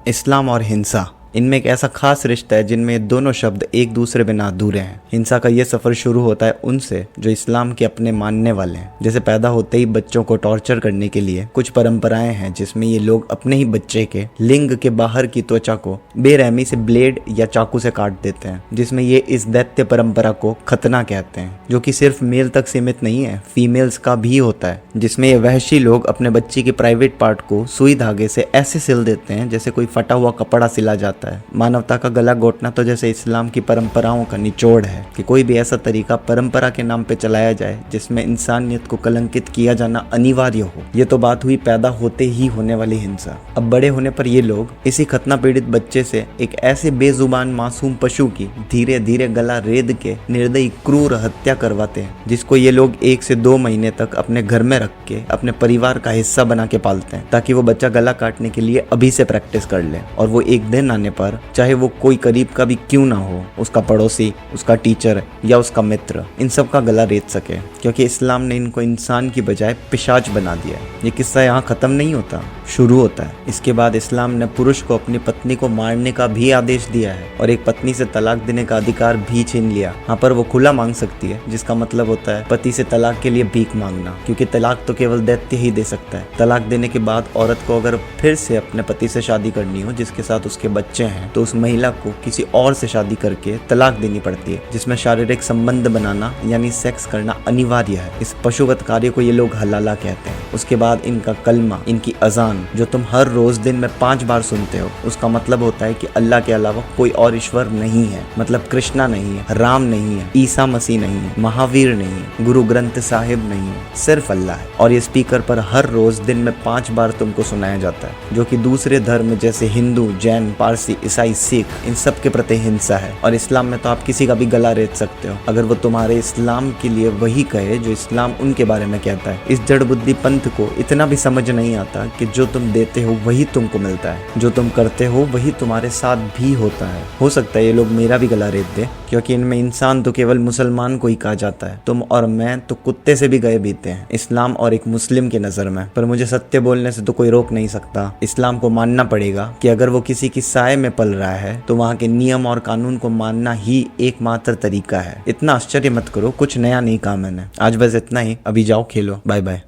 इस्लाम और हिंसा, इनमें एक ऐसा खास रिश्ता है जिनमें ये दोनों शब्द एक दूसरे बिना अधूरे हैं। हिंसा का ये सफ़र शुरू होता है उनसे जो इस्लाम के अपने मानने वाले हैं। जैसे पैदा होते ही बच्चों को टॉर्चर करने के लिए कुछ परंपराएं हैं जिसमें ये लोग अपने ही बच्चे के लिंग के बाहर की त्वचा को बेरहमी से ब्लेड या चाकू से काट देते हैं, जिसमें ये इस दैत्य परंपरा को खतना कहते हैं, जो कि सिर्फ मेल तक सीमित नहीं है, फीमेल्स का भी होता है, जिसमें ये वहशी लोग अपने बच्ची के प्राइवेट पार्ट को सुई धागे से ऐसे सिल देते हैं जैसे कोई फटा हुआ कपड़ा सिला जाता है। मानवता का गला घोटना तो जैसे इस्लाम की परंपराओं का निचोड़ है कि कोई भी ऐसा तरीका परंपरा के नाम पे चलाया जाए जिसमें इंसानियत को कलंकित किया जाना अनिवार्य हो। ये तो बात हुई पैदा होते ही होने वाली हिंसा। अब बड़े होने पर ये लोग इसी खतना पीड़ित बच्चे से एक ऐसे बेजुबान मासूम पशु की धीरे धीरे गला रेद के निर्दयी क्रूर हत्या करवाते हैं, जिसको ये लोग 1 से 2 महीने तक अपने घर में रख के अपने परिवार का हिस्सा बना के पालते हैं, ताकि वो बच्चा गला काटने के लिए अभी से प्रैक्टिस कर ले और वो एक दिन आने पर, चाहे वो कोई करीब का भी क्यों ना हो, उसका पड़ोसी, उसका टीचर या उसका मित्र, इन सब का गला रेत सके, क्योंकि इस्लाम ने इनको इंसान की बजाय पिशाच बना दिया है। ये किस्सा यहाँ खत्म नहीं होता, शुरू होता है। इसके बाद इस्लाम ने पुरुष को अपनी पत्नी को मारने का भी आदेश दिया है और एक पत्नी से तलाक देने का अधिकार भी छीन लिया। यहाँ पर वो खुला मांग सकती है, जिसका मतलब होता है पति से तलाक के लिए भीख मांगना, क्योंकि तलाक तो केवल दैत्य ही दे सकता है। तलाक देने के बाद औरत को अगर फिर से अपने पति से शादी करनी हो जिसके साथ उसके बच्चे हैं, तो उस महिला को किसी और से शादी करके तलाक देनी पड़ती है, जिसमें शारीरिक संबंध बनाना यानी सेक्स करना अनिवार्य है। इस पशुवत कार्य को ये लोग हलाला कहते हैं। उसके बाद इनका कलमा, इनकी अजान जो तुम हर रोज दिन में 5 बार सुनते हो, उसका मतलब होता है कि अल्लाह के अलावा कोई और ईश्वर नहीं है। मतलब कृष्णा नहीं है, राम नहीं है, ईसा मसीह नहीं है, महावीर नहीं है, गुरु ग्रंथ साहिब नहीं है, सिर्फ अल्लाह है। और ये स्पीकर पर हर रोज दिन में 5 बार तुमको सुनाया जाता है, जो कि दूसरे धर्म जैसे हिंदू, जैन, पारसी, ईसाई, सिख, इन सब के प्रति हिंसा है। और इस्लाम में तो आप किसी का भी गला रेत सकते हो अगर वो तुम्हारे इस्लाम के लिए वही कहे जो इस्लाम उनके बारे में कहता है। इस जड़ बुद्धि पंथ को इतना भी समझ नहीं आता कि जो तुम देते हो वही तुमको मिलता है, जो तुम करते हो वही तुम्हारे साथ भी होता है। हो सकता है ये लोग मेरा भी गला रेत दे, क्योंकि इनमें इंसान तो केवल मुसलमान को ही कहा जाता है। तुम और मैं तो कुत्ते से भी गए बीते हैं इस्लाम और एक मुस्लिम की नजर में। पर मुझे सत्य बोलने से तो कोई रोक नहीं सकता। इस्लाम को मानना पड़ेगा कि अगर वो किसी की साए में पल रहा है तो वहाँ के नियम और कानून को मानना ही एकमात्र तरीका है। इतना आश्चर्य मत करो, कुछ नया नहीं कहा मैंने। आज बस इतना ही, अभी जाओ खेलो, बाय बाय।